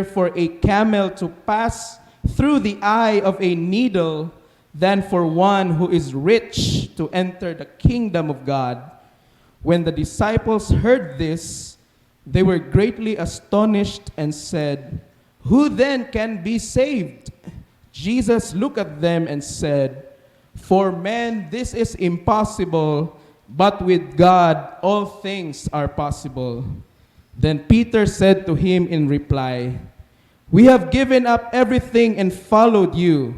for a camel to pass through the eye of a needle than for one who is rich to enter the kingdom of God." When the disciples heard this, they were greatly astonished and said, "Who then can be saved?" Jesus looked at them and said, "For men this is impossible, but with God all things are possible." Then Peter said to him in reply, "We have given up everything and followed you.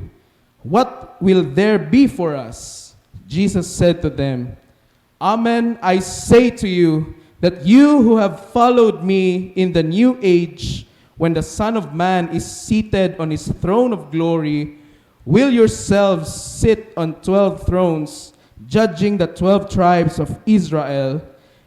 What will there be for us?" Jesus said to them, "Amen, I say to you, that you who have followed me in the new age, when the Son of Man is seated on his throne of glory, will yourselves sit on 12 thrones, judging the 12 tribes of Israel.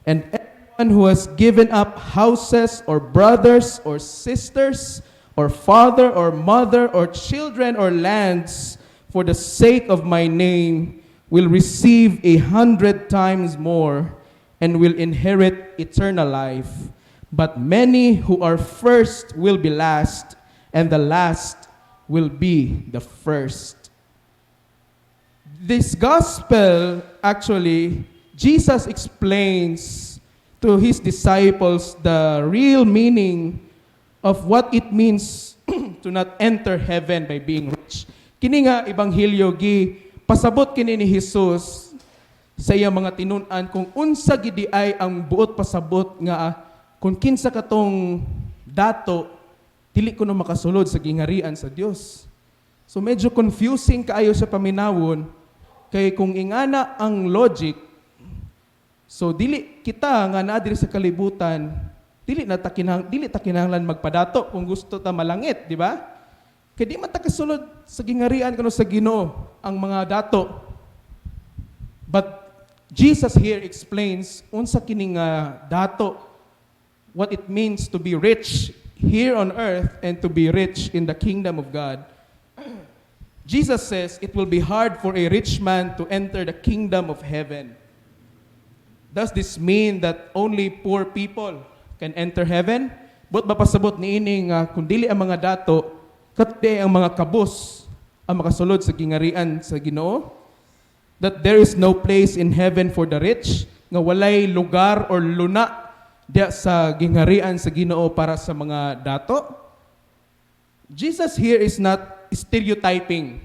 And everyone who has given up houses or brothers or sisters or father or mother or children or lands for the sake of my name will receive 100 times more and will inherit eternal life. But many who are first will be last, and the last will be the first." This gospel, actually, Jesus explains to his disciples the real meaning of what it means to not enter heaven by being rich. Kini nga ebanghelyo gi pasabot kini ni Jesus sa iyang mga tinun-an kung unsa gidi ay ang buot pasabot nga kung kinsa katong dato dili kuno makasulod sa gingharian sa Dios. So medyo confusing kaayo sa paminawon kay kung ingana ang logic, so dili kita nga naa diri sa kalibutan, dili ta kinahanglan magpadato kung gusto ta malangit, di ba? Kay di man ta kasulod sa gingharian kuno sa Ginoo ang mga dato. But Jesus here explains unsa kining dato, what it means to be rich here on earth and to be rich in the kingdom of God. Jesus says it will be hard for a rich man to enter the kingdom of heaven. Does this mean that only poor people can enter heaven? But mapasabot ni ining kung dili ang mga dato, kati ang mga kabus ang makasulod sa gingarian sa Ginoo? That there is no place in heaven for the rich, nga walay lugar or luna diya sa gingharian sa Ginoo para sa mga dato. Jesus here is not stereotyping.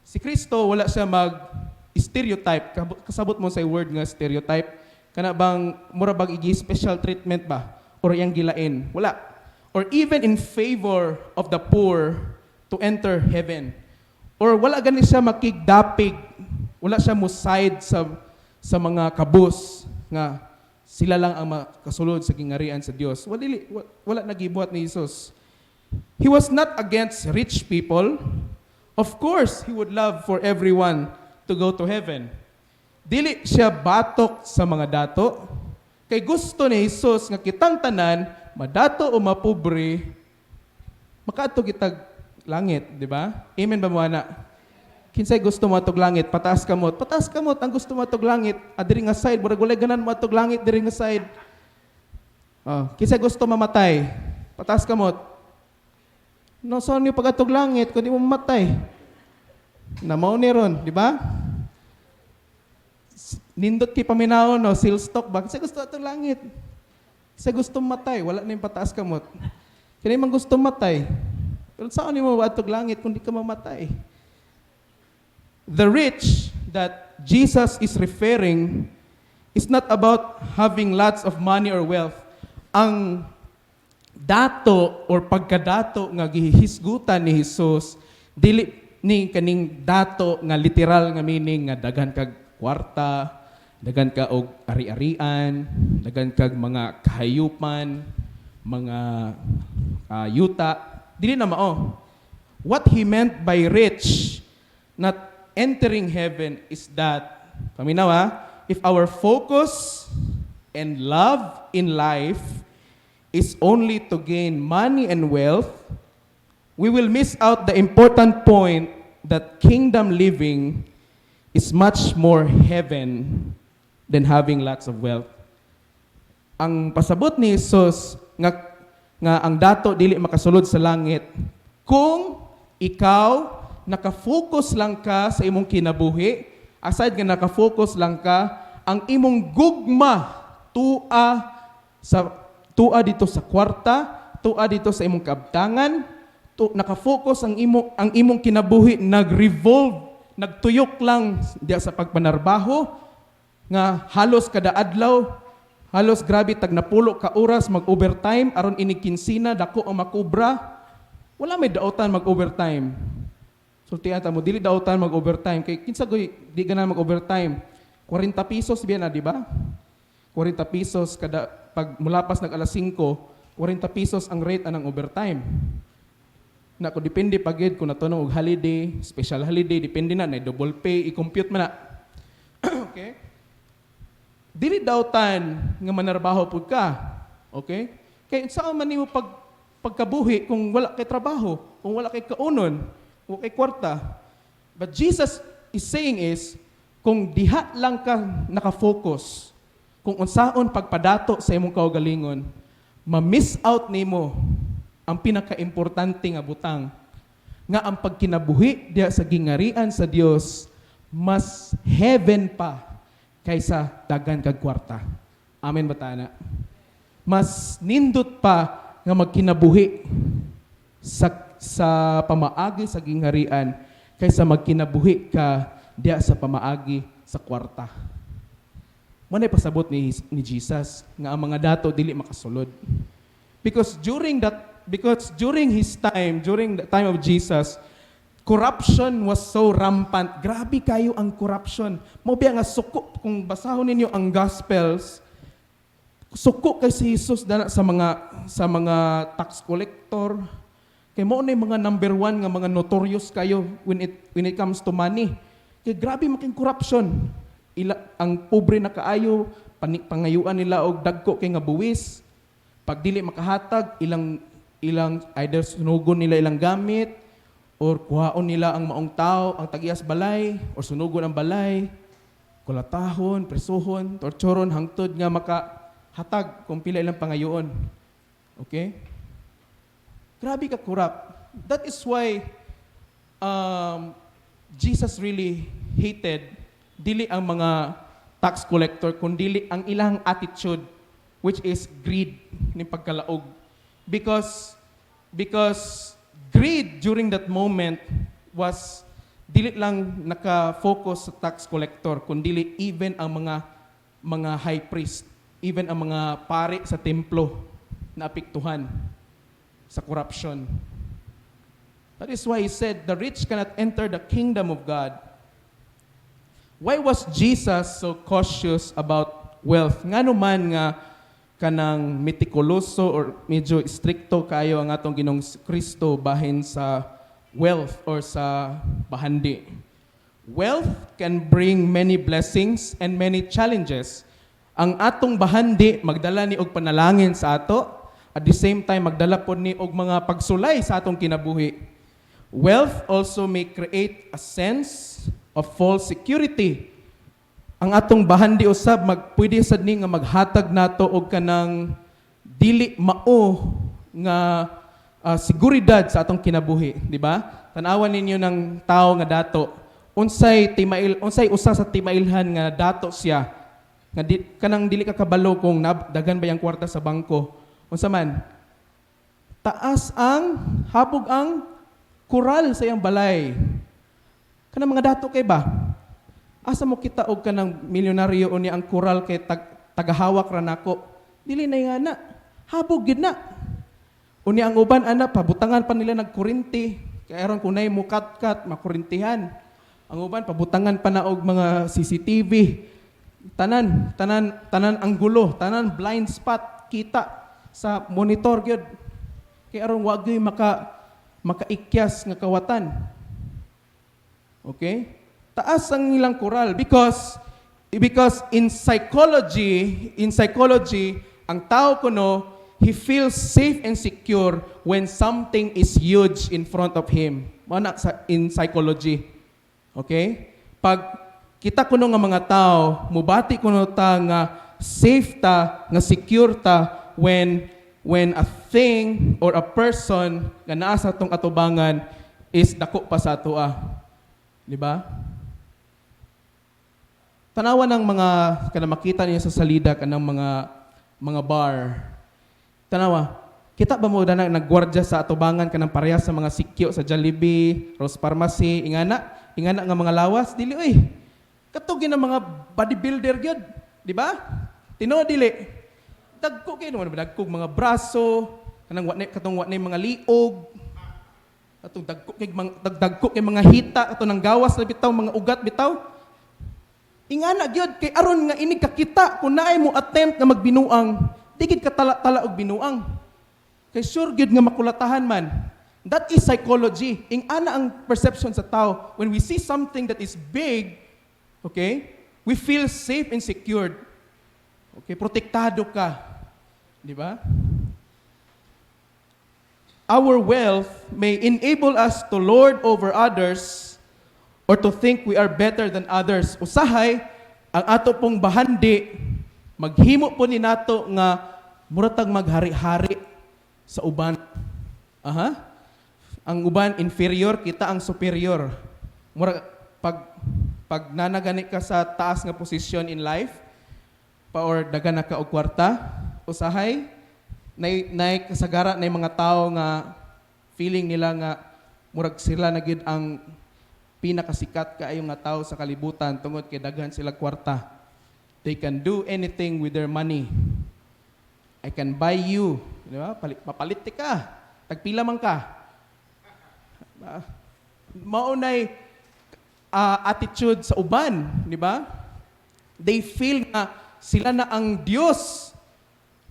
Si Kristo wala siya mag-stereotype. Kasabot mo sa word nga stereotype. Kana bang mura bang igi special treatment ba? Or yang gilain? Wala. Or even in favor of the poor to enter heaven. Or wala gani siya makigdapig. Wala siya mo side sa mga kabus nga sila lang ang makasulod sa gingarian sa Dios. Wala nagibuhat ni Jesus. He was not against rich people. Of course, he would love for everyone to go to heaven. Dili siya batok sa mga dato. Kay gusto ni Jesus nga kitang tanan, madato o mapobre, makaadto kitag langit, di ba? Amen ba mo ana? Kinsay gusto mo atog langit, pataas kamot. Pataas kamot ang gusto mo atog langit. Diri nga side, murag walay ganan mo atog langit diri nga side. Kinsay gusto mamatay, pataas kamot. No, so niyo pag atog langit kundi mo mamatay. Namaw ni ron, di ba? Nindot kay paminaw no, seal stock ba? Kinsay gusto atog langit. Kinsay gusto mamatay, wala na yung pataas kamot. Kini man gusto mamatay. Pero saan niyo mo atog langit kundi ka mamatay? The rich that Jesus is referring is not about having lots of money or wealth. Ang dato or pagkadato nga gihisgutan ni Jesus, dili ni kaning dato nga literal nga meaning nga daghan kag kwarta, daghan ka og ari-arian, daghan kag mga kahayupan, mga yuta. Dili na mao. What he meant by rich, not entering heaven, is that, paminaw if our focus and love in life is only to gain money and wealth, we will miss out the important point that kingdom living is much more heaven than having lots of wealth. Ang pasabot ni Jesus nga nga ang dato dili makasulod sa langit. Kung ikaw nakafocus lang ka sa imong kinabuhi, aside nga nakafocus lang ka, ang imong gugma tua dito sa kwarta, tua dito sa imong kabtangan, nakafocus ang imong kinabuhi nag-revolve, nagtuyok lang diya sa pagpanarbaho nga halos kada adlaw, halos grabe tag napulo ka oras mag-overtime aron ini kinsina dako ang makubra. Wala may daotan mag-overtime. Sultian ta mo dili daotan mag-overtime kay kinsa goy di ganahan mag-overtime. 40 pesos biya na, di ba? 40 pesos kada pag mulapas nag alas 5, 40 pesos ang rate anang overtime. Na ko depende pagid kung natunong og holiday, special holiday, depende na double pay, i-compute man na. Okay? Dili daotan nga manarbaho pud ka. Okay? Kay saan man nimo pagkabuhi kung wala kay trabaho, kung wala kay kaunon, kung kay kwarta. But Jesus is saying is, kung diha lang ka nakafocus, kung unsaon pagpadato sa imong kaugalingon, ma-miss out nimo ang pinaka-importante nga butang, nga ang pagkinabuhi diha sa gingarian sa Dios mas heaven pa kaysa dagan kag kwarta. Amen ba tana? Mas nindot pa nga magkinabuhi sa pamaagi sa gingharian kaysa magkinabuhi ka diya sa pamaagi sa kwarta. Manay pasabot ni Jesus nga ang mga dato dili makasulod. Because during the time of Jesus, corruption was so rampant. Grabe kayo ang corruption. Mao biya nga suko kung basahon ninyo ang Gospels, suko kay si Jesus dana sa mga tax collector. Kay mo na mga number 1 nga mga notorious kayo when it comes to money. Kay grabe making corruption. Ang pobre na kaayo, pangayuan nila og dagko kay nga buwis. Pag dili makahatag, ilang either sunugon nila ilang gamit or kuhaon nila ang maong tao, ang tagias balay or sunugon ang balay, kulatahon, presuhon, torturon hangtod nga makahatag kung pila ilang pangayoon. Okay? Grabe ka corrupt. That is why Jesus really hated dili ang mga tax collector kundi ang ilang attitude, which is greed ni pagkalaog. Because greed during that moment was dili lang naka-focus sa tax collector kundi even ang mga high priest, even ang mga pari sa templo na apektuhan sa corruption. That is why he said, the rich cannot enter the kingdom of God. Why was Jesus so cautious about wealth? Ngano man nga kanang metikuloso or medyo stricto kayo ang atong Ginoong Kristo bahin sa wealth or sa bahandi. Wealth can bring many blessings and many challenges. Ang atong bahandi magdala ni og panalangin sa ato, at the same time magdala po ni og mga pagsulay sa atong kinabuhi. Wealth also may create a sense of false security. Ang atong bahandi usab pwede sad ni nga maghatag nato og kanang dili mao nga seguridad sa atong kinabuhi, di ba? Tan-awan ninyo ng tao nga dato, unsay usa sa timailhan nga dato siya nga kanang dili ka kabalo kung dagan ba yang kwarta sa bangko. Unsa man? Taas habog ang kural sa iyang balay. Kanang mga dato kay ba? Asa mo kita og kanang milyonaryo o ni ang kural kay tagahawak ra nako? Dili na nga na. Habog gid na. Uni ang uban ana pabutangan pa nila nagkurinti. Kay aron kunay mo kat makurintihan. Ang uban pabutangan pa na og mga CCTV. Tanan ang gulo, tanan blind spot kita sa monitor gyud. Kay aron wa gyud makaikyas nga kawatan. Okay? Taas ang ilang kural because in psychology, ang tao kuno, he feels safe and secure when something is huge in front of him. Mana in psychology. Okay? Pag kita kuno nga mga tao, mubati kuno ta nga safe ta, nga secure ta when when a thing or a person nga naa sa atong atubangan is dako pa sa atoa. Di ba? Tanawan ng mga kana makita niyo sa salida kanang mga bar. Tanawa, kita ba mo na naggwardya sa atubangan kanang parehas sa mga sikyo sa Jollibee, Rose Pharmacy, ingana nga mga lawas dili oy. Katugin ang mga bodybuilder gyud, di ba? Tinuod dili. Dagko kay naman dagkog mga braso, kanang katong wa mga liog. Katong dagko kay mga hita, katong nang gawas na bitaw mga ugat bitaw. Ingana gyud kay aron nga inig kakita kun naay mo attempt nga magbinuang, digid ka tala og binuang. Kay sure gyud nga makulatahan man. That is psychology. Ingana ang perception sa tao when we see something that is big, okay? We feel safe and secured. Okay, protektado ka. Di ba? Our wealth may enable us to lord over others or to think we are better than others. Usahay, ang ato pong bahandi, maghimo po ni nato nga muratag maghari-hari sa uban. Ang uban inferior, kita ang superior. Murag pag nanagani ka sa taas nga posisyon in life, or dagan na ka og kwarta, usahay, nay kasagara na mga tao nga feeling nila nga murag sila na gid ang pinakasikat kaayong nga tao sa kalibutan tungod kay daghan sila kwarta. They can do anything with their money. I can buy you, di ba? Mapalit ka. Tagpila man ka. Maunay attitude sa uban, di ba? They feel nga sila na ang Dios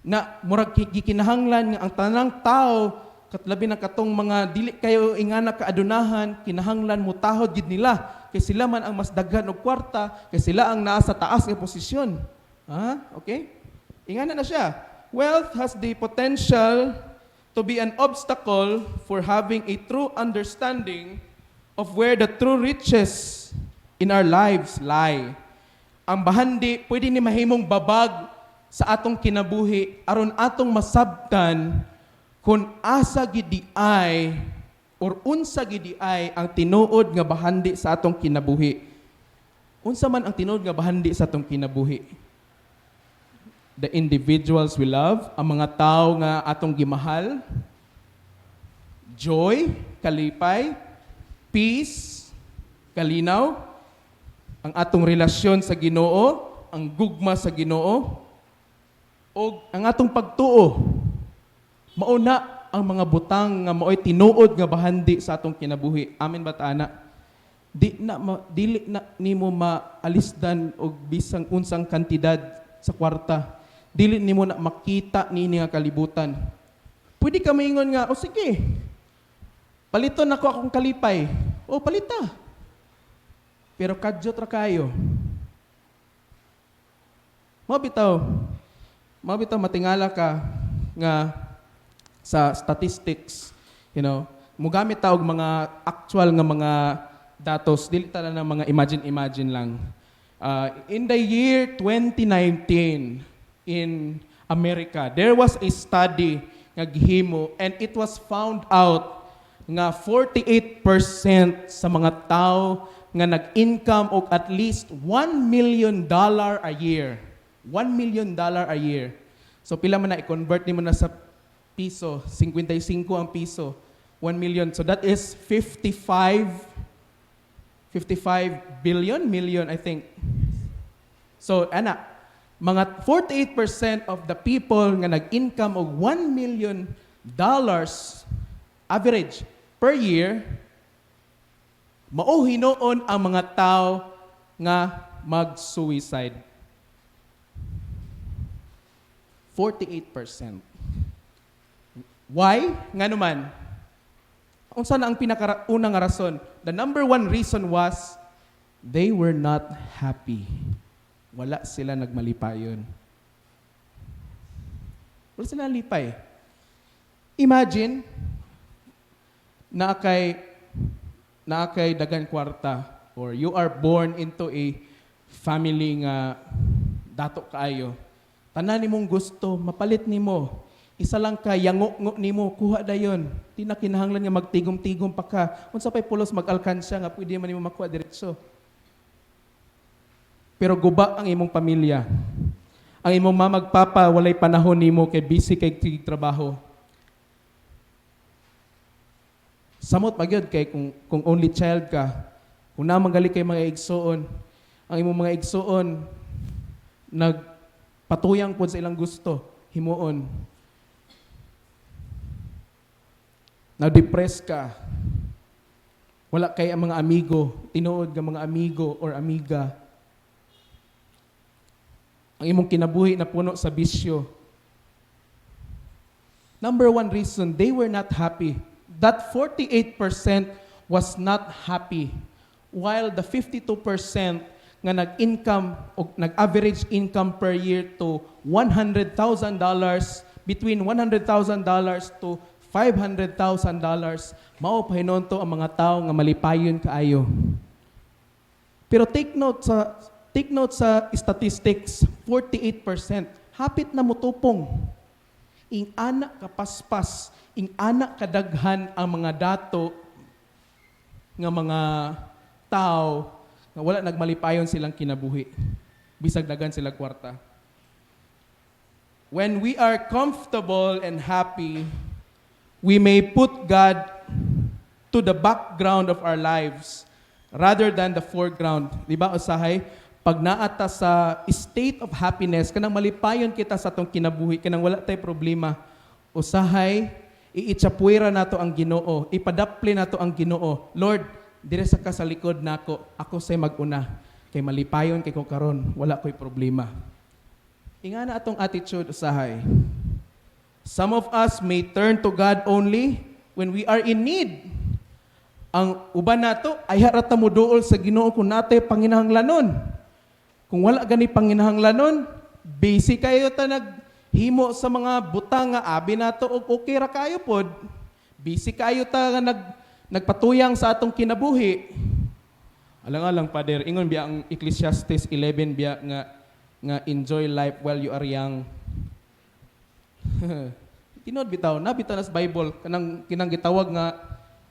na murag gikinahanglan nga ang tanang tao katlabi na katong mga dili kayo ingana kaadunahan kinahanglan mo tahod gid nila kay sila man ang mas daghan og kwarta kay sila ang naa sa taas nga posisyon. Okay? Ingana na siya. Wealth has the potential to be an obstacle for having a true understanding of where the true riches in our lives lie. Ang bahandi pwede ni mahimong babag sa atong kinabuhi aron atong masabtan kung asa gidi ay or unsa gidi ay ang tinuod nga bahandi sa atong kinabuhi. Unsa man ang tinuod nga bahandi sa atong kinabuhi? The individuals we love, ang mga tao nga atong gimahal, joy, kalipay, peace, kalinaw, ang atong relasyon sa Ginoo, ang gugma sa Ginoo, o ang atong pagtuo. Mauna ang mga butang nga maoy tinuod nga bahandi sa atong kinabuhi. Amen ba taana? Dili na nimo maalisdan og bisang unsang kantidad sa kwarta. Dili nimo na makita niini nga kalibutan. Pwede ka maingon nga, sige, paliton ako akong kalipay. Palita. Pero kadyot ra kayo. Mabitaw matingala ka nga sa statistics, mugamit ta og mga actual nga mga datos, dili ta na mga imagine lang. In the year 2019 in America, there was a study nga gihimo and it was found out nga 48% sa mga tao nga nag-income og at least $1 million a year. $1 million a year. So pila man na i-convert nimo na sa piso, 55 ang piso. 1 million. So that is 55 million I think. So mga 48% of the people nga nag-income og $1 million average per year, mao hinoon ang mga tao nga mag-suicide. 48%. Why? Nga naman, unsa na ang pinakaunang rason? The number one reason was, they were not happy. Wala sila nagmalipayon. Wala sila lipay. Imagine, na kay dagan kwarta, or you are born into a family nga dato kaayo. Tanan nimong gusto, mapalit nimo. isa lang ka yango nimo kuha dayon. Di na kinahanglan nga magtigom-tigom pa ka. Unsa pay pulos mag-alkansya nga pwede man nimo makuha diretso. Pero guba ang imong pamilya. Ang imong mamagpapa walay panahon nimo kay busy kay trabaho. Samot magyud kay kung only child ka, kung namanggali kay mga igsoon, ang imong mga igsoon nagpatuyang pod sa ilang gusto, himuon. Na-depress ka. Wala kay ang mga amigo, tinuod nga mga amigo or amiga. Ang imong kinabuhi na puno sa bisyo. Number one reason, they were not happy. That 48% was not happy, while the 52% nga nag-income o nag-average income per year to $100,000, between $100,000 to $500,000, mao pahinon to ang mga tao nga malipayon kaayo. Pero take note sa statistics, 48%, hapit na mutupong. Ing anak kapaspas, ing anak kadaghan ang mga dato nga mga tao nga wala nagmalipayon silang kinabuhi. Bisag daghan sila kwarta. When we are comfortable and happy, we may put God to the background of our lives rather than the foreground. Di ba, usahay? Pag naata sa state of happiness, kanang malipayon kita sa atong kinabuhi, kanang wala tay problema, usahay, iitsapwera nato ang Ginoo, ipadapli nato ang Ginoo. Lord, dire sa ka sa likod nako, ako say maguna. Kay malipayon kay ko karon, wala ko'y problema. Ingana atong attitude, usahay. Some of us may turn to God only when we are in need. Ang uban nato ay harata mo duol sa Ginoo kung natay panginahanglanon. Kung wala gani panginahanglanon, busy kayo ta naghimo sa mga butang nga abi nato og okay ra kayo pod. Busy kayo ta nga nagpatuyang sa atong kinabuhi. Alang-alang, Father, ingon biya ang Ecclesiastes 11 biya nga enjoy life while you are young. Tinod bitaw na sa Bible kanang gitawag nga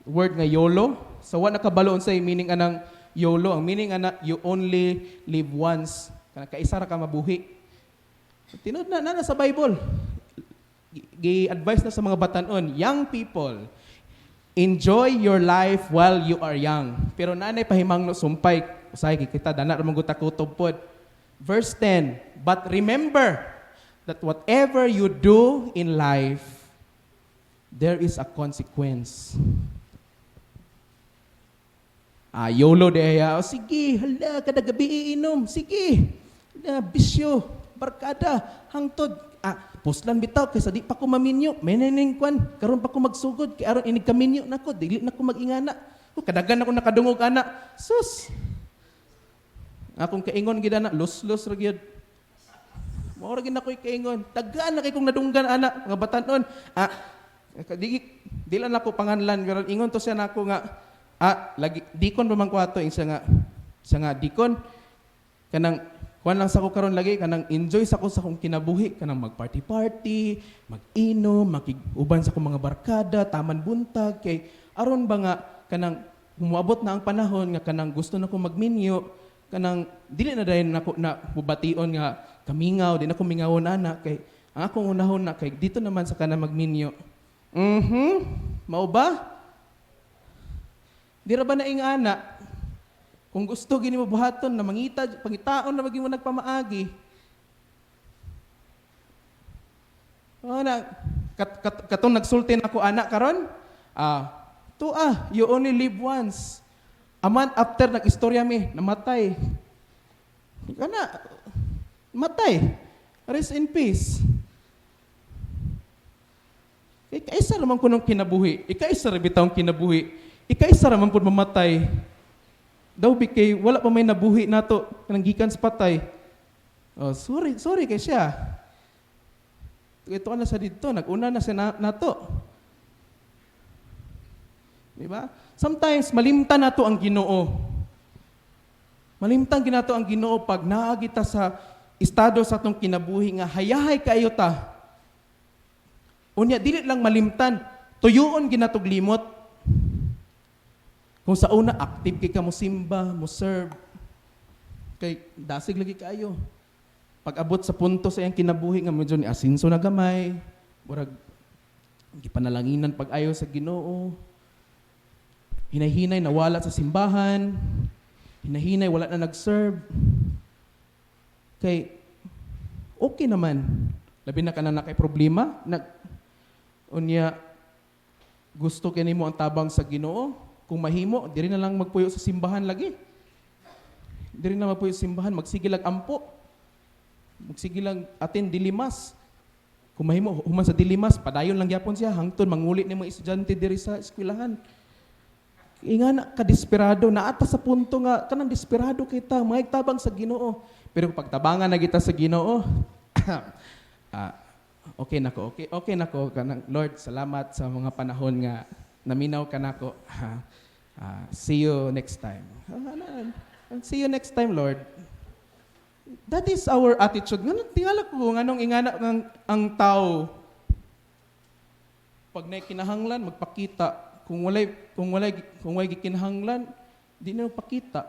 word nga YOLO. So wa nakabaloon sa meaning anang YOLO. Ang meaning ana you only live once. Kana kaisa ra ka mabuhi. Tinod na sa Bible. Gi-advise na sa mga batanon, young people, enjoy your life while you are young. Pero nanay pahimangno sumpay, usay kita dana ra mangguta kutob pod. Verse 10, but remember that whatever you do in life, there is a consequence. YOLO deya, sige, hala, kada gabi iinom, sige, bisyo, barkada, hangtod, puslan bitaw, kaysa di pa ko maminyo, meneneng kwan, karon pa ko magsugod, kaya aron inig kaminyo na ko, dili na ko mag-ingana, kadagan ako nakadungog anak, sus, akong kaingon gid na, los-los ra gyud. Mao ra gyud ako'y kaingon, dagan na kay kong nadunggan anak, mga batanon, di lang ako panganlan, pero ingon to siya nako nga, lagi dikon pa man ko ato siya nga dikon kanang kuan lang sa ko karon lagi kanang enjoy sa ko sa kong kinabuhi kanang mag-party, mag-inom, makig-uban sa kong mga barkada, taman buntag kay aron ba nga kanang muabot na ang panahon nga kanang gusto na ko magminyo kanang dili na dayon nako na bubation nga kamingaw di na ko mingawon ana kay ang akong unahon na kay dito naman sa kanang magminyo. Mao ba? Di ra ba na ingana? Kung gusto gini mo buhaton na pangitaon na maging mo nagpamaagi. Katong nagsulti na ako anak karon? You only live once. A month after nag-istorya mi, namatay. Kana, matay. Rest in peace. Ikaisa naman ko nung kinabuhi. Ikaisa rin bitawang kinabuhi. Ikaisa raman po mamatay. Daw bikay, wala pa may nabuhi nato, kanang gikan sa patay. Sorry kay siya. Ito na sa dito, nag-una na siya nato. Diba? Sometimes, malimtan nato ang Ginoo. Malimtan ginato ang Ginoo pag naagita sa estado sa atong kinabuhi nga hayahay kayo ta. Unya, dili lang malimtan. Tuyuon ginatuglimot. Kung sa una, active kay ka mo simba, mo serve. Kay dasig lagi kayo. Pag abot sa punto sa iyang kinabuhi nga medyo ni asinso na gamay, murag gipanalanginan pag ayo sa Ginoo. Hinay-hinay nawala sa simbahan. Hinay-hinay wala na nag-serve. Kay okay naman. Labi na ka na kay problema, unya gusto kini mo ang tabang sa Ginoo. Kung mahimo, diri na lang magpuyo sa simbahan lagi. Diri na magpuyo sa simbahan, magsige lang ampo. Magsige lang atin dilimas. Kung mahimo, human sa dilimas, padayon lang gyapon siya hangtod mangulit ni mga estudyante diri sa eskwelahan. Ingana ka desperado, naata sa punto nga kanang desperado kita, maigtabang sa Ginoo. Pero kung pagtabangan na kita sa Ginoo, okay nako kanang Lord, salamat sa mga panahon nga naminaw ka nako. See you next time. See you next time, Lord. That is our attitude. Nga tingala ko nganong ingana ang tao pag nay kinahanglan magpakita. Kung walay gikinahanglan, di na pakita.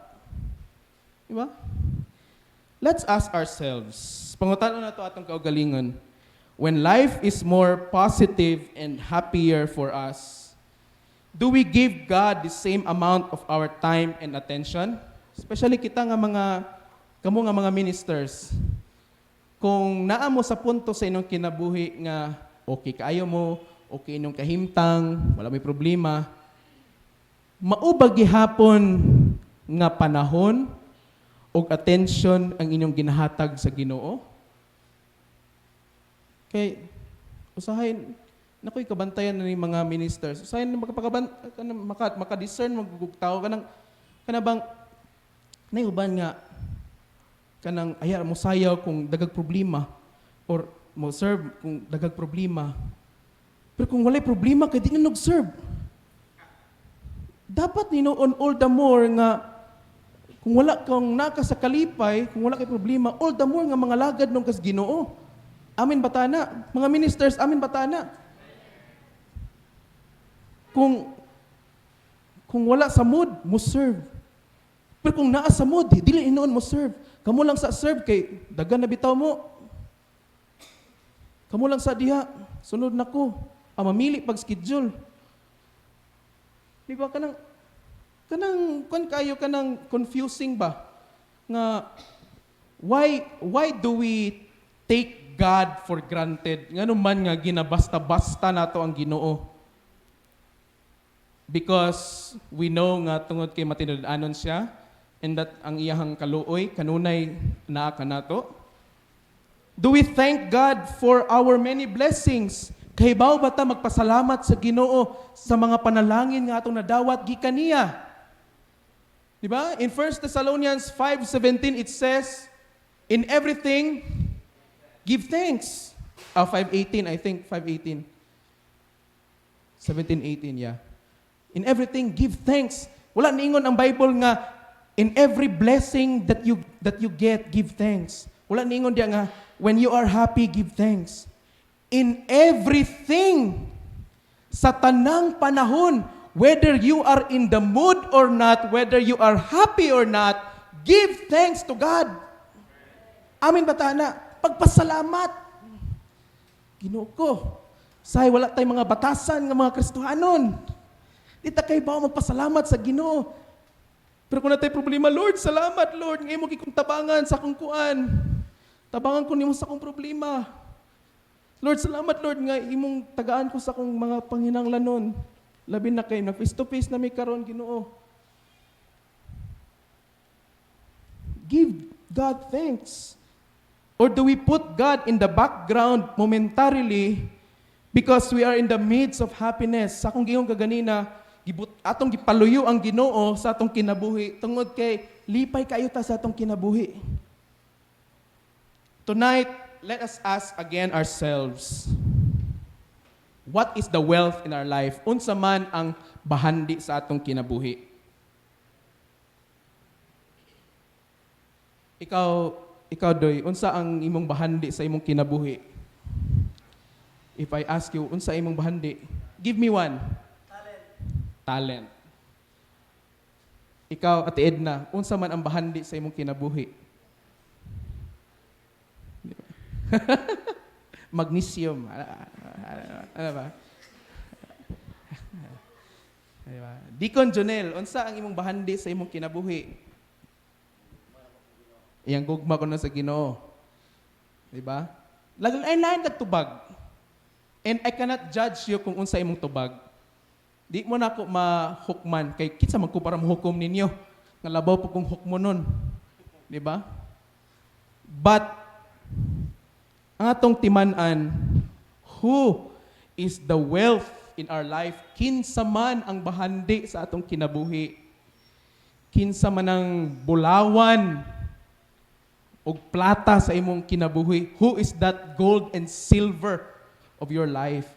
Di ba? Let's ask ourselves. Pangutana na to atong kaugalingon. When life is more positive and happier for us, do we give God the same amount of our time and attention? Especially kita nga kamo nga mga ministers. Kung naa mo sa punto sa inyong kinabuhi nga okay kaayo mo, okay inyong kahimtang, wala may problema, maubag gihapon nga panahon o attention ang inyong ginahatag sa Ginoo. Kay usahayin nakoy kabantayan na ni mga ministers. Usahayin makadiscern magugugtaw kanang bang nayuban nga kanang aya mo sayaw kung dagag problema or mo serve kung dagag problema. Pero kung walay problema kay di na nag-serve. Dapat on all the more nga kung wala kang naka sa kalipay, kung wala kay problema, all the more nga mga lagad nung kas Ginoo. Amin batana, mga ministers, amin batana. Kung wala sa mood, mo serve. Pero kung naa sa mood, dili inoon mo serve. Kamu lang sa serve kay dagan na bitaw mo. Kamu lang sa diha, sunod nako. Mamili pag schedule. Di ba kanang confusing ba? Nga why do we take God for granted? Ngano man nga ginabasta-basta nato ang Ginoo? Because we know nga tungod kay matinud-anon siya and that ang iyahang kaluoy kanunay naa kanato. Do we thank God for our many blessings? Kahibaw ba ta magpasalamat sa Ginoo sa mga panalangin nga atong nadawat gikan niya? Di ba? In 1 Thessalonians 5:17 it says, in everything give thanks. 5:18 I think 5:18. 17:18 yeah. In everything give thanks. Wala niingon ang Bible nga in every blessing that you get give thanks. Wala niingon diya nga when you are happy give thanks. In everything, sa tanang panahon, whether you are in the mood or not, whether you are happy or not, give thanks to God. Amin ba tana? Pagpasalamat. Ginoo ko, say wala tayong mga batasan ng mga Kristohanon. Di ta kay ba magpasalamat sa Ginoo? Pero kung natay problema, Lord, salamat, Lord. Ngayon mo kikong tabangan sa akong kuan. Tabangan ko nimo sa akong problema. Lord, salamat Lord nga imong tagaan ko sa akong mga panginahanglanon. Labi na kay na face to face na may karon Ginoo. Give God thanks. Or do we put God in the background momentarily because we are in the midst of happiness? Sa akong gihong kaganina, atong gipaluyo ang Ginoo sa atong kinabuhi tungod kay lipay kayo ta sa atong kinabuhi. Tonight, let us ask again ourselves, what is the wealth in our life? Unsa man ang bahandi sa atong kinabuhi? Ikaw Doy, unsa ang imong bahandi sa imong kinabuhi? If I ask you, unsa imong bahandi? Give me one. Talent. Ikaw, Ate Edna, unsa man ang bahandi sa imong kinabuhi? Di ba? Magnesium. Ano ba? Di ba? Deacon Jonel, unsa ang imong bahandi sa imong kinabuhi? Iyang gugma ko na sa Ginoo. Di ba? Lain-lain kag tubag. And I cannot judge you kung unsa imong tubag. Di mo na ako mahukman kay kitsa man ko para mahukom ninyo. Nga labaw po kong hukmo nun. Di ba? But ang atong timan-an, who is the wealth in our life? Kinsa man ang bahandi sa atong kinabuhi? Kinsa man ang bulawan o plata sa imong kinabuhi? Who is that gold and silver of your life?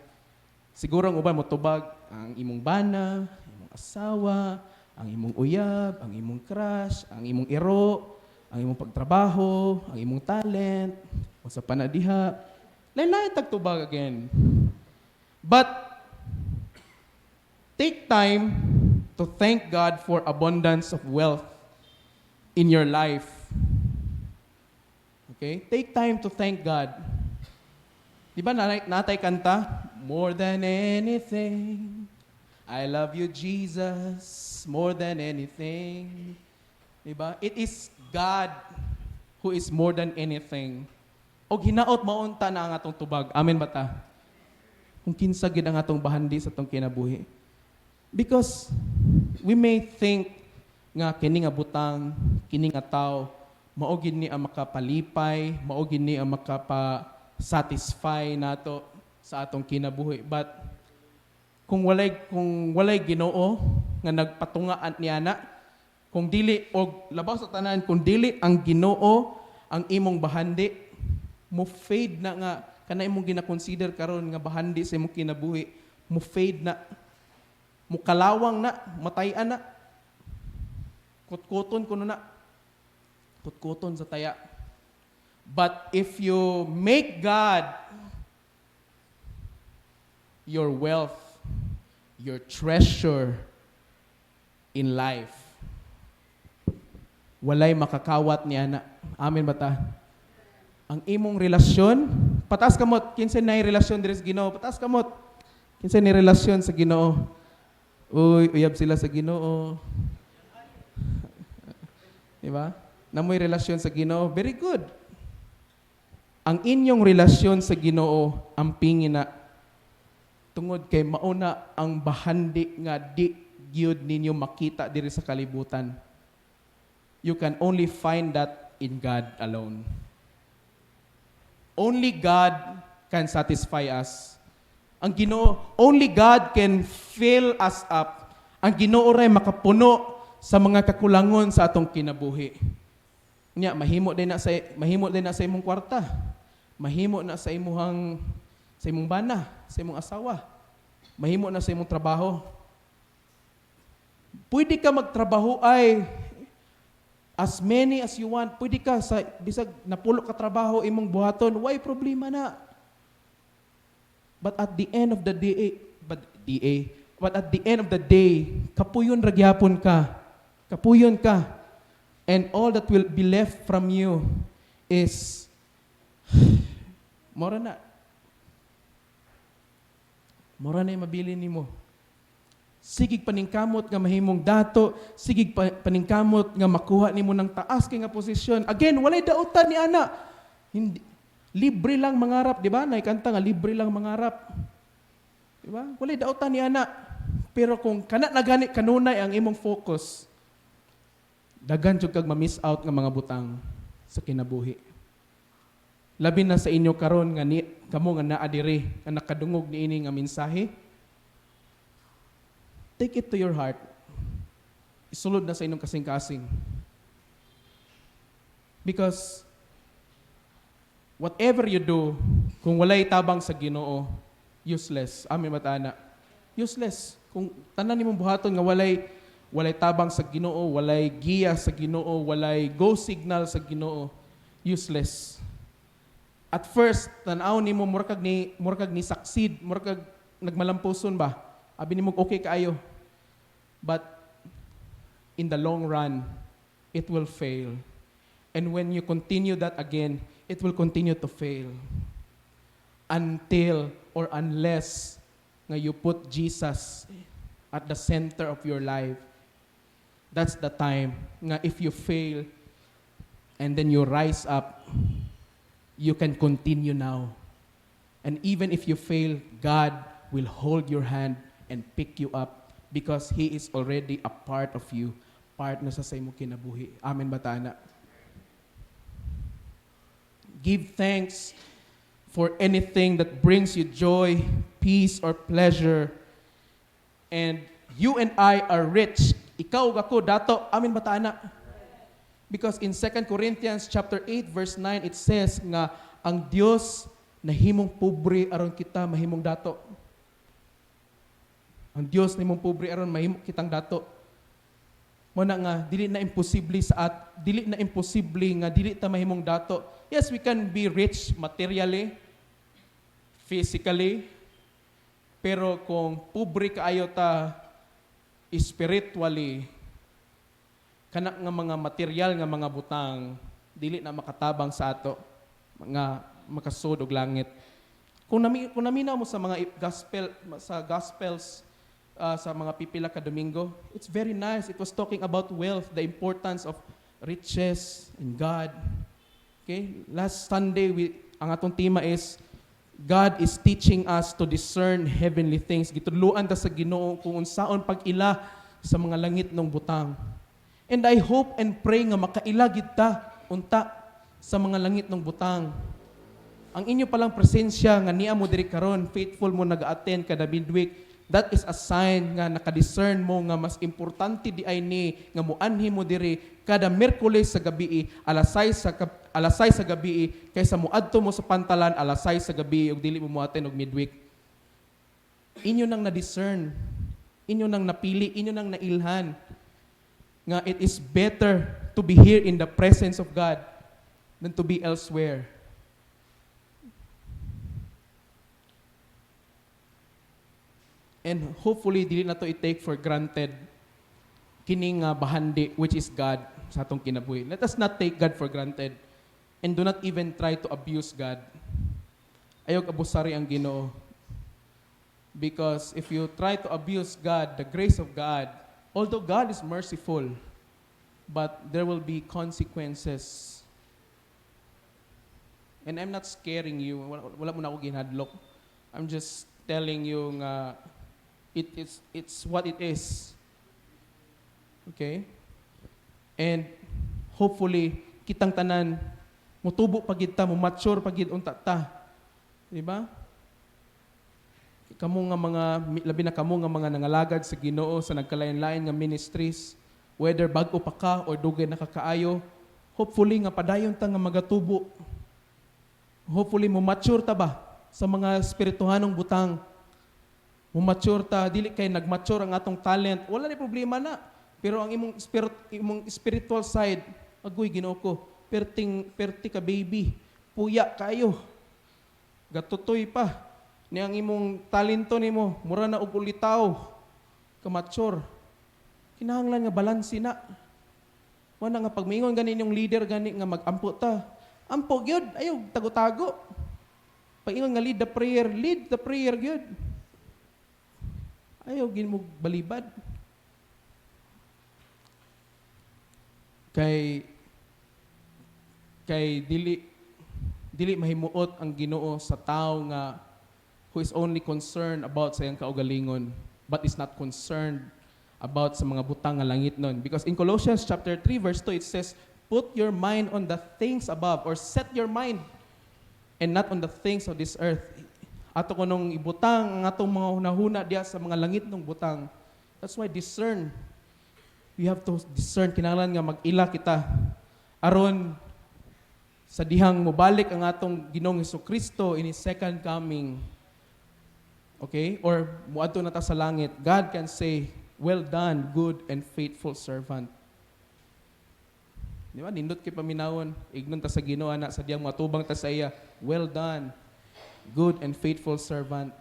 Siguro ang uban mo tubag ang imong bana, imong asawa, ang imong uyab, ang imong crush, ang imong iro, ang imong pagtrabaho, ang imong talent, o sa panadiha. Lain-lain tagtubag again. But take time to thank God for abundance of wealth in your life. Okay? Take time to thank God. Di ba natay kanta? More than anything, I love you, Jesus, more than anything. Di ba? It is God who is more than anything. O hinaot maunta na ang atong tubag. Amen ba ta? Kung kinsa gid ang atong bahandi sa atong kinabuhi. Because we may think nga kini nga butang, kini nga tao, mao gid ni ang makapalipay, mao gid ni ang makapa-satisfy nato sa atong kinabuhi. But kung walay Ginoo nga nagpatungaan niya na, kung dili og labaw sa tanan, kung dili ang Ginoo ang imong bahandi, mo fade na nga kana imong gina-consider karon nga bahandi sa imong kinabuhi, mo fade na, mo kalawang na, matay-an na, kutkuton kuno na, kutkuton sa taya. But if you make God your wealth, your treasure in life, walay makakawat niya na. Amen ba ta? Ang imong relasyon, patas kamot, kinsa na relasyon diri sa Ginoo, patas kamot. Kinsa ni relasyon sa Ginoo? Uy, uyab sila sa Ginoo. Diba? Namoy relasyon sa Ginoo, very good. Ang inyong relasyon sa Ginoo, ang pingin na tungod kay mauna ang bahandi nga di gyud ninyo makita diri sa kalibutan. You can only find that in God alone. Only God can satisfy us. Ang Ginoo, only God can fill us up. Ang Ginoo ray makapuno sa mga kakulangon sa atong kinabuhi. Nya mahimo din na sa imong kwarta. Mahimo na sa imong bana, sa imong asawa. Mahimo na sa imong trabaho. Pwede ka magtrabaho ay as many as you want. Pwede ka sa bisag napulo ka trabaho imong buhaton, why problema na. But at the end of the day, kapuyon ra gyapon ka. Kapuyon ka. And all that will be left from you is mora na yung mabili nimo. Sigig paningkamot nga mahimong dato, sigig paningkamot nga makuha nimo ng taas kay nga posisyon. Again, walay dautan ni ana. Hindi libre lang mangarap, di ba? Naikanta nga libre lang mangarap. Di ba? Walay dautan ni ana. Pero kung kana na gani kanunay ang imong focus, daghan jud kag ma-miss out nga mga butang sa kinabuhi. Labi na sa inyo karon nga kamo nga naa diri nga nakadungog niini nga mensahe. Take it to your heart. Isulod na sa inyong kasing-kasing. Because whatever you do, kung walay tabang sa Ginoo, useless. Amin matana. Useless. Kung tanan nimong buhaton nga walay tabang sa Ginoo, walay giya sa Ginoo, walay go signal sa Ginoo, useless. At first, tanaw nimo murkag ni succeed, murkag nagmalampuson ba? Abi nimo okay kaayo. But in the long run, it will fail. And when you continue that again, it will continue to fail. Until or unless nga you put Jesus at the center of your life. That's the time nga if you fail and then you rise up, you can continue now. And even if you fail, God will hold your hand and pick you up because He is already a part of you. Part na sa imo kinabuhi. Amen ba tana? Give thanks for anything that brings you joy, peace, or pleasure. And you and I are rich. Ikaw ug ako dato. Amen ba tana? Because in 2 Corinthians chapter 8 verse 9 it says nga ang Dios nahimong pobre aron kita mahimong dato. Ang Dios nahimong pobre aron mahimo kitang dato. Muna nga dili na imposible nga dili ta mahimong dato. Yes, we can be rich materially, physically, pero kung pobre kaayo ta spiritually, kana nga mga material nga mga butang dili na makatabang sa ato nga makasud og langit. Kung naminaw mo sa mga gospels sa mga pipila ka Domingo, it's very nice. It was talking about wealth, the importance of riches and God. Okay? Last Sunday ang atong tema is God is teaching us to discern heavenly things. Gitudloan ta sa Ginoo kung unsaon pag-ila sa mga langit ng butang. And I hope and pray nga makailagid ta unta sa mga langit ng butang. Ang inyo palang presensya nga niya mo diri karon, faithful mo nag-attend kada midweek, that is a sign nga nakadiscern mo nga mas importante di ay ni nga muanhi mo diri kada Miyerkules sa gabi, alas 6 sa gabi kaysa muadto mo sa pantalan alas 6 sa gabi ug dili mo muattend og midweek. Inyo nang na-discern, inyo nang napili, inyo nang nailhan nga it is better to be here in the presence of God than to be elsewhere. And hopefully, dili na to i-take for granted kining bahandi, which is God, sa atong kinabuhi. Let us not take God for granted and do not even try to abuse God. Ayog abusari ang Ginoo. Because if you try to abuse God, the grace of God, although God is merciful, but there will be consequences. And I'm not scaring you. Wala mo na ako ginhadlok. I'm just telling you nga it's what it is. Okay? And hopefully, kitang tanan, mutubo pagid ta, mature pagid unta ta. Di ba? Kamo nga mga, labi na kamo nga mga nangalagad sa Ginoo sa nagkalain-lain nga ministries, whether bag-o pa ka or dugay nakakaayo, hopefully nga padayon ta nga magatubo. Hopefully mo mature ta ba sa mga espirituhanong butang. Mo mature ta, dili kay nagmature ang atong talent, wala ni problema na. Pero ang imong spiritual side, agoy Ginoo ko, perti ka baby, puya kayo. Gatutoy pa. Ni ang imong talento nimo, mura na og ulitaw, ka mature. Kinahanglan nga balanse na. Wala nga pagmingon gani yung leader gani nga magampo ta. Ampo gyud, ayo tago-tago. Pag-ingon nga lead the prayer gyud. Ayaw, ginmog balibad. Kay dili mahimuot ang Ginoo sa tao nga who is only concerned about sa iyang kaugalingon but is not concerned about sa mga butang nga langit nun. Because in Colossians chapter 3 verse 2 it says, put your mind on the things above or set your mind and not on the things of this earth. Ato ko nung ibutang ang atong mga hunahuna diya sa mga langit ng butang. That's why discern. We have to discern. Kinahanglan nga mag-ila kita. Aron sa dihang mobalik ang atong Ginoong Hesukristo in His second coming. Okay? Or muadto na ta sa langit. God can say, well done, good and faithful servant. Di ba? Nindot kay paminawon. Ignon ta sa Ginoo ana sa diyang matubang ta sa iya. Well done, good and faithful servant.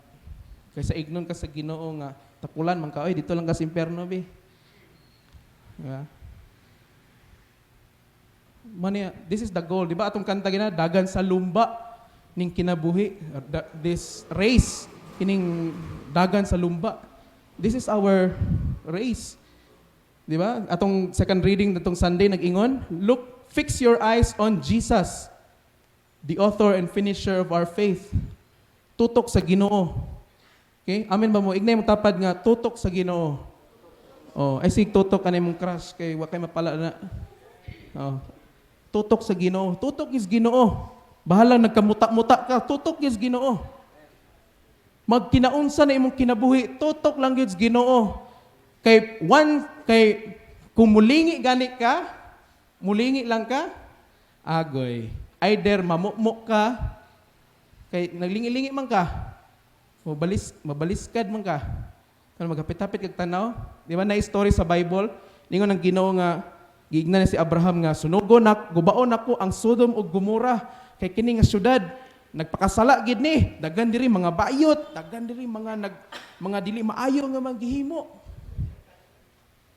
Kaysa ignon ka sa Ginoo nga tapulan man ka, oy dito lang ka sa impierno be. Diba? Mania, this is the goal. Di ba atong kanta gina, dagan sa lumba ning kinabuhi. This race, kining dagan sa lumba. This is our race. Di ba? Atong second reading natong Sunday nag-ingon, look, fix your eyes on Jesus, the author and finisher of our faith. Tutok sa Ginoo. Okay? Amen ba mo? Ignay mo tapad nga, tutok sa Ginoo. Oh, ay sig tutok kanay mong crush kay wa kay mapala na. Oh. Tutok sa Ginoo. Tutok is Ginoo. Bahala nagkamuta-muta ka, tutok is Ginoo. Magkinaunsa na imong kinabuhi, tutok lang gyud Ginoo. Kay kung mulingi gani ka, mulingi lang ka, agoy. Either mamukmok ka, kay naglingi-lingi man ka, mabaliskad man ka. Kung magapit-hapit kag tanaw, di ba na story sa Bible, ningon ang Ginoo nga giignan na si Abraham nga sunugon gubaon ako ang Sodom ug Gomorrah kay kini nga syudad nagpakasala gid ni, daghan diri mga bayot, daghan diri mga dili maayo nga maghihimo.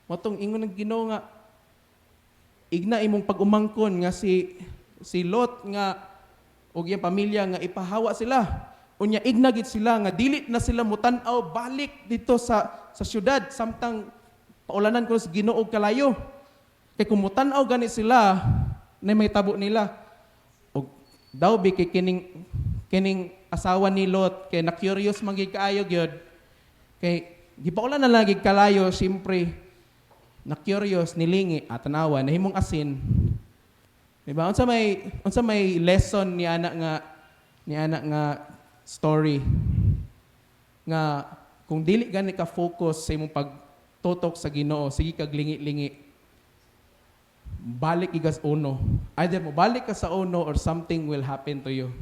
Motong ingon ng Ginoo nga igna imong pag-umangkon nga si Lot nga ug iyang pamilya nga ipahawa sila. Unya igna gid sila nga dili na sila mutan-aw balik dito sa syudad samtang paulanan ko sa Ginoo og kalayo. Kay kung mutan-aw gani sila na may tabo nila. Og daw bi kay kining asawa ni Lot kay na-curious man gid kaayo gyud. Kay gipaulan na lagi kalayo siyempre na-curious nilingi at tanawa nahimong asin. Diba? Unsa may lesson ni anak nga story nga kung dili gani ka focus sa imong pagtutok sa Ginoo, sige kag lingi-lingi. Balik igas uno. Either mo balik ka sa uno or something will happen to you.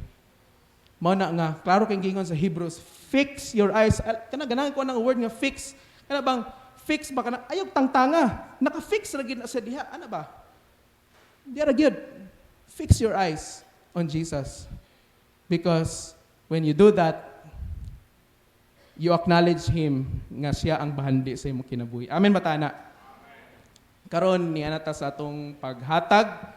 Mao na nga klaro kay gingon sa Hebrews, fix your eyes. Kana ganahan ko nang word nga fix. Kana bang fix ba kana ayog tangtanga. Naka-fix ra gid na sa diha. Ana ba? Diara gyud. Fix your eyes on Jesus. Because when you do that, you acknowledge Him nga siya ang bahandi sa imong kinabuhi. Amen ba tana? Karon ni anata sa atong paghatag